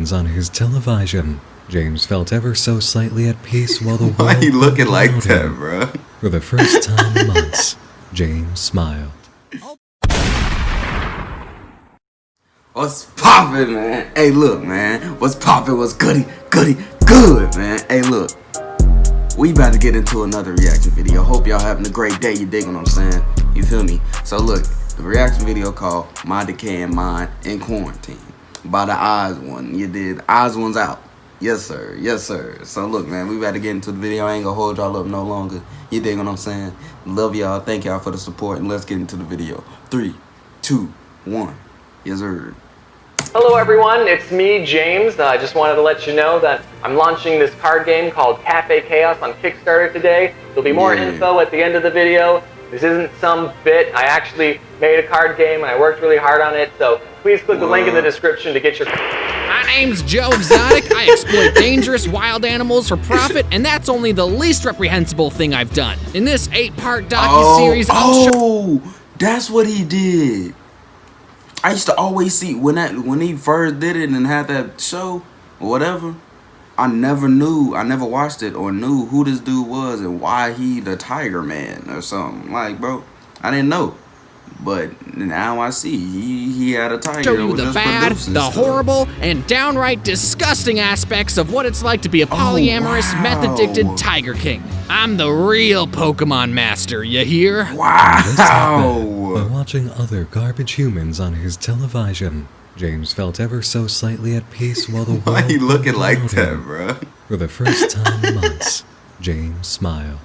humans on his television, James felt ever so slightly at peace while the world Why you looking like around that, him. bro? For the first time in months, James smiled. What's poppin', man? Hey, look, man. What's poppin'? What's good, man? Hey, look. We about to get into another reaction video. Hope y'all having a great day. You dig what I'm saying? You feel me? So look, the reaction video called My Decaying Mind in Quarantine by TheOdd1. You did. TheOdd1sOut. Yes, sir. Yes, sir. So look, man, we about to get into the video. I ain't gonna hold y'all up no longer. You dig what I'm saying? Love y'all. Thank y'all for the support. And let's get into the video. 3, 2, 1. Yes, sir. Hello everyone, it's me, James. I just wanted to let you know that I'm launching this card game called Cafe Chaos on Kickstarter today. There'll be more info at the end of the video. This isn't some bit. I actually made a card game and I worked really hard on it, so please click the link in the description to get your... My name's Joe Exotic. I exploit dangerous wild animals for profit, and that's only the least reprehensible thing I've done. In this 8-part docu-series, That's what he did. I used to always see when he first did it and had that show or whatever. I never watched it or knew who this dude was and why he the Tiger Man or something. Like, bro, I didn't know. But now I see he had a tiger. Show you the bad, the horrible, and downright disgusting aspects of what it's like to be a polyamorous, meth-addicted Tiger King. I'm the real Pokemon master, you hear? Wow! This happened by watching other garbage humans on his television, James felt ever so slightly at peace while the world Why you looking like around that, him. bro? For the first time in months, James smiled.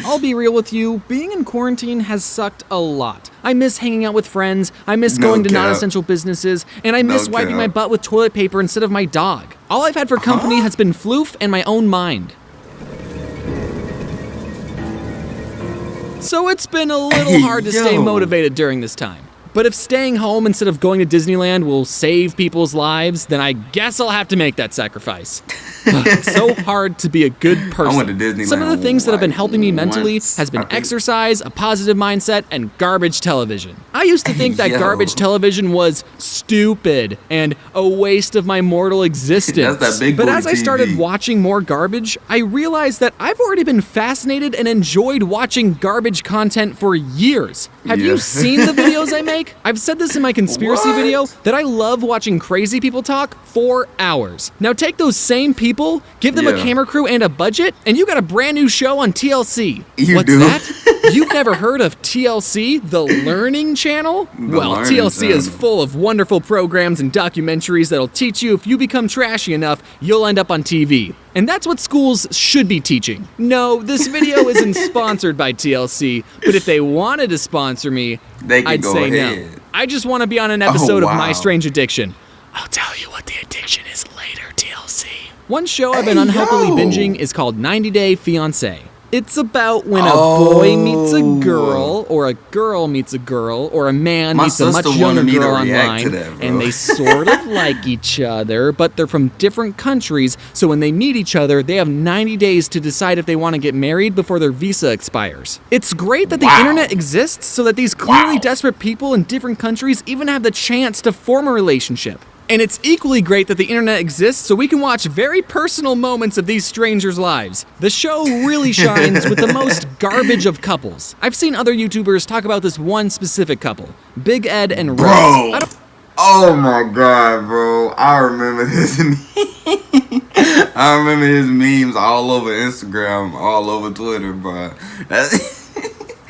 I'll be real with you, being in quarantine has sucked a lot. I miss hanging out with friends, I miss going to non-essential businesses, and I miss wiping my butt with toilet paper instead of my dog. All I've had for company has been floof and my own mind. So it's been a little hard to stay motivated during this time. But if staying home instead of going to Disneyland will save people's lives, then I guess I'll have to make that sacrifice. It's so hard to be a good person. I went to Disneyland. Some of the things that have been helping me mentally has been exercise, a positive mindset, and garbage television. I used to think that garbage television was stupid and a waste of my mortal existence. That's that big but boy as I started TV. watching more garbage, I realized that I've already been fascinated and enjoyed watching garbage content for years. Have you seen the videos I make? I've said this in my conspiracy video that I love watching crazy people talk for hours. Now take those same people, give them a camera crew and a budget, and you got a brand new show on TLC. What's that? You've never heard of TLC, the Learning Channel? Well, TLC is full of wonderful programs and documentaries that'll teach you if you become trashy enough, you'll end up on TV. And that's what schools should be teaching. No, this video isn't sponsored by TLC, but if they wanted to sponsor me, I'd say no. I just want to be on an episode of My Strange Addiction. I'll tell you what the addiction is later, TLC. One show I've been unhealthily binging is called 90 Day Fiancé. It's about when a boy meets a girl, or a girl meets a girl, or a man meets a much younger girl online, and they sort of like each other, but they're from different countries, so when they meet each other, they have 90 days to decide if they want to get married before their visa expires. It's great that the internet exists so that these clearly desperate people in different countries even have the chance to form a relationship. And it's equally great that the internet exists so we can watch very personal moments of these strangers' lives. The show really shines with the most garbage of couples. I've seen other YouTubers talk about this one specific couple, Big Ed and Rose. Oh my god, bro. I remember his I remember his memes all over Instagram, all over Twitter, bro. I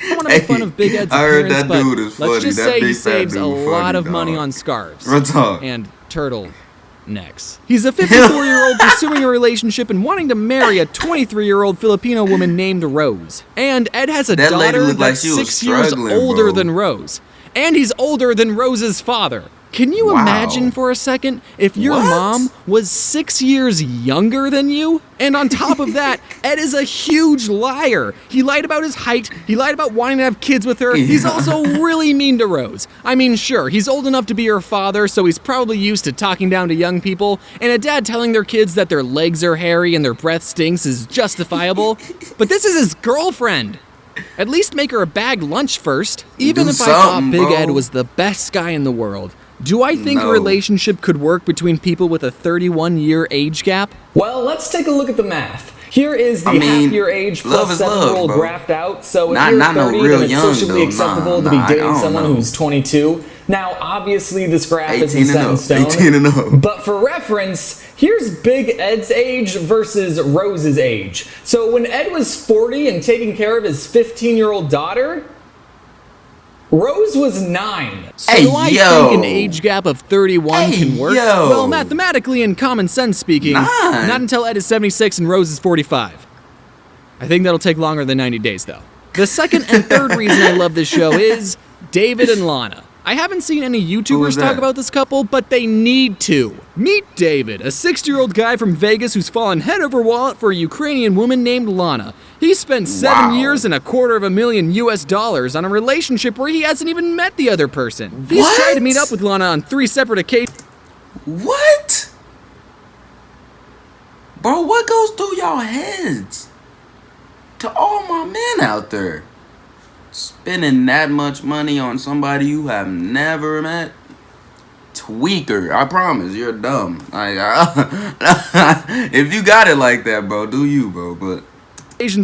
don't want to make fun of Big Ed's appearance, but let's just say he saves a lot of money on scarves and turtlenecks. He's a 54-year-old pursuing a relationship and wanting to marry a 23-year-old Filipino woman named Rose. And Ed has a daughter that's 6 years older than Rose. And he's older than Rose's father. Can you imagine for a second if your mom was 6 years younger than you? And on top of that, Ed is a huge liar. He lied about his height, he lied about wanting to have kids with her, he's also really mean to Rose. I mean, sure, he's old enough to be her father, so he's probably used to talking down to young people, and a dad telling their kids that their legs are hairy and their breath stinks is justifiable. But this is his girlfriend. At least make her a bag lunch first. Even if I thought Big Ed was the best guy in the world, Do I think a relationship could work between people with a 31-year age gap? Well, let's take a look at the math. Here is the half-year age plus 7-year-old graphed out. So if you're 30, then it's socially acceptable to be dating someone who's 22. Now, obviously, this graph isn't set in stone. 18 and up. But for reference, here's Big Ed's age versus Rose's age. So when Ed was 40 and taking care of his 15-year-old daughter, Rose was 9. So do I think an age gap of 31 can work? Well, mathematically and common sense speaking, not until Ed is 76 and Rose is 45. I think that'll take longer than 90 days, though. The second and third reason I love this show is David and Lana. I haven't seen any YouTubers talk about this couple, but they need to. Meet David, a 60-year-old guy from Vegas who's fallen head over wallet for a Ukrainian woman named Lana. He spent 7 years and $250,000 US on a relationship where he hasn't even met the other person. He's tried to meet up with Lana on 3 separate occasions. What? Bro, what goes through y'all heads? To all my men out there. Spending that much money on somebody you have never met? Tweaker. I promise, you're dumb. If you got it like that, bro, do you, bro? But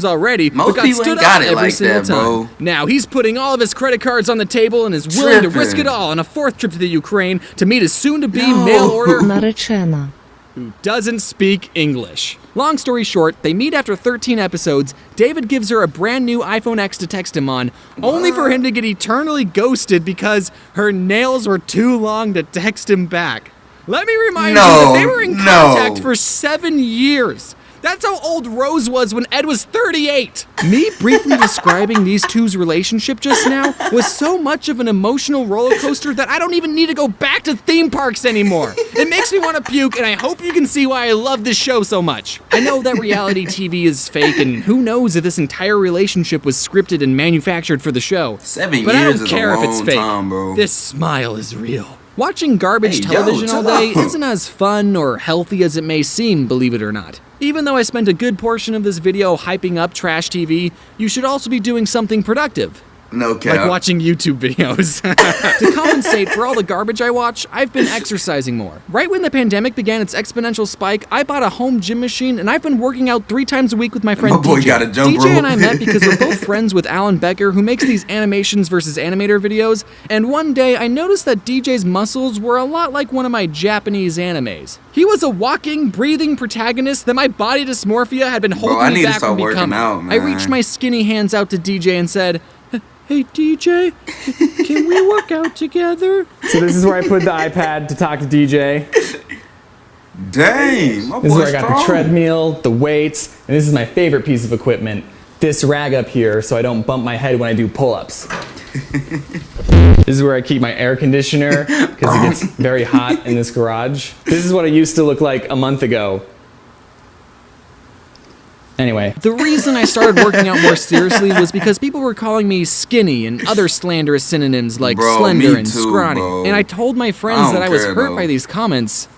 already, most but people ain't got it like that, bro. Now he's putting all of his credit cards on the table and is willing to risk it all on a 4th trip to the Ukraine to meet his soon-to-be mail order who doesn't speak English. Long story short, they meet after 13 episodes. David gives her a brand new iPhone X to text him on, only for him to get eternally ghosted because her nails were too long to text him back. Let me remind you that they were in contact for 7 years. That's how old Rose was when Ed was 38. Me briefly describing these two's relationship just now was so much of an emotional roller coaster that I don't even need to go back to theme parks anymore. It makes me want to puke, and I hope you can see why I love this show so much. I know that reality TV is fake, and who knows if this entire relationship was scripted and manufactured for the show. 7 but years I don't is care a if it's long fake. time, bro. This smile is real. Watching garbage television all day isn't as fun or healthy as it may seem, believe it or not. Even though I spent a good portion of this video hyping up trash TV, you should also be doing something productive. No cap. Like watching YouTube videos. To compensate for all the garbage I watch, I've been exercising more. Right when the pandemic began its exponential spike, I bought a home gym machine and I've been working out 3 times a week with my friend DJ. My boy got a jump rope. DJ and I met because we're both friends with Alan Becker, who makes these animations versus animator videos, and one day I noticed that DJ's muscles were a lot like one of my Japanese animes. He was a walking, breathing protagonist that my body dysmorphia had been holding me back from becoming. I reached my skinny hands out to DJ and said, "Hey DJ, can we work out together?" So this is where I put the iPad to talk to DJ. Dang, my boy. This is where I got the treadmill, the weights, and this is my favorite piece of equipment. This rag up here so I don't bump my head when I do pull-ups. This is where I keep my air conditioner because it gets very hot in this garage. This is what I used to look like a month ago. Anyway. The reason I started working out more seriously was because people were calling me skinny and other slanderous synonyms like slender and scrawny. And I told my friends that I was hurt by these comments,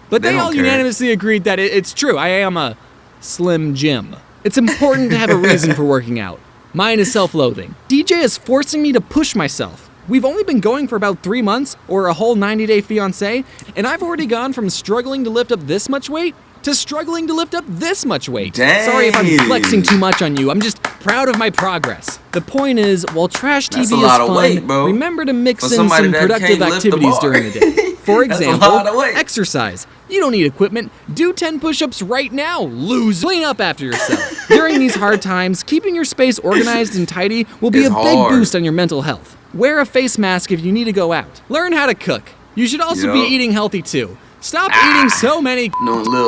but they all unanimously agreed that it's true. I am a Slim Jim. It's important to have a reason for working out. Mine is self-loathing. DJ is forcing me to push myself. We've only been going for about 3 months, or a whole 90-day fiancé, and I've already gone from struggling to lift up this much weight to struggling to lift up this much weight. Dang. Sorry if I'm flexing too much on you. I'm just proud of my progress. The point is, while trash TV is fun, weight, remember to mix in some productive activities during the day. For example, exercise. You don't need equipment. Do 10 push-ups right now, lose. Clean up after yourself. During these hard times, keeping your space organized and tidy will be a big boost on your mental health. Wear a face mask if you need to go out. Learn how to cook. You should also be eating healthy too. Stop eating so many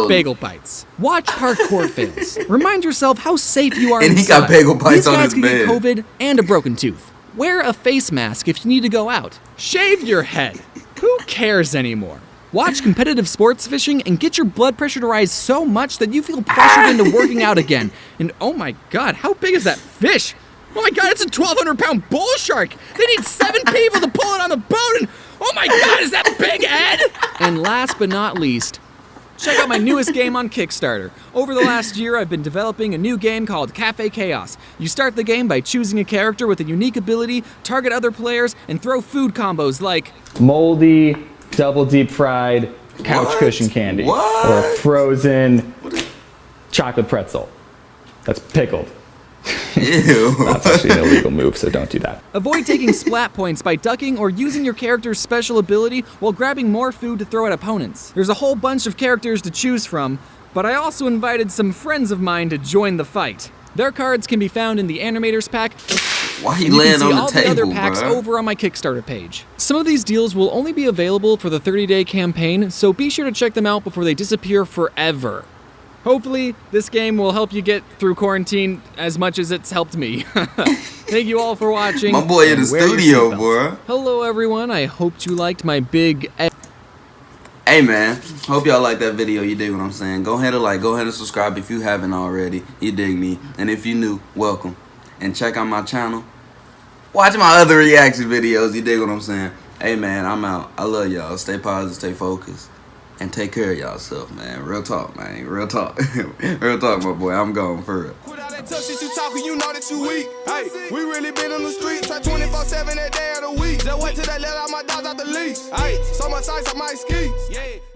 bagel bites. Watch parkour fails. Remind yourself how safe you are and inside. He got bagel bites on his bed. These guys can get COVID and a broken tooth. Wear a face mask if you need to go out. Shave your head. Who cares anymore? Watch competitive sports fishing and get your blood pressure to rise so much that you feel pressured into working out again. And oh my God, how big is that fish? Oh my God, it's a 1,200-pound bull shark. They need 7 people to pull it on the boat, and oh my God, is that big, Ed? And last but not least, check out my newest game on Kickstarter. Over the last year, I've been developing a new game called Cafe Chaos. You start the game by choosing a character with a unique ability, target other players, and throw food combos like moldy, double deep fried couch What? cushion candy. What? Or a frozen chocolate pretzel. That's pickled. Ew. That's actually an illegal move, so don't do that. Avoid taking splat points by ducking or using your character's special ability while grabbing more food to throw at opponents. There's a whole bunch of characters to choose from, but I also invited some friends of mine to join the fight. Their cards can be found in the Animators pack. Why he And you laying can see on all the the other table, packs bro? over on my Kickstarter page. Some of these deals will only be available for the 30-day campaign, so be sure to check them out before they disappear forever. Hopefully, this game will help you get through quarantine as much as it's helped me. Thank you all for watching. My boy in and the wear your studio, seatbelts. boy. Hello, everyone. I hope you liked my big... Hey man, hope y'all like that video, you dig what I'm saying? Go ahead and like, go ahead and subscribe if you haven't already, you dig me. And if you new, welcome. And check out my channel. Watch my other reaction videos, you dig what I'm saying? Hey man, I'm out. I love y'all. Stay positive, stay focused. And take care of y'allself, man. Real talk, man. Real talk. Real talk, my boy. I'm going for real. Quit all that tough shit you talking, you know that you weak. Hey, we really been on the street, try 24/7 that day of the week. Just wait till they let all my dogs out the leash. Hey, so much ice I might ski. Yeah.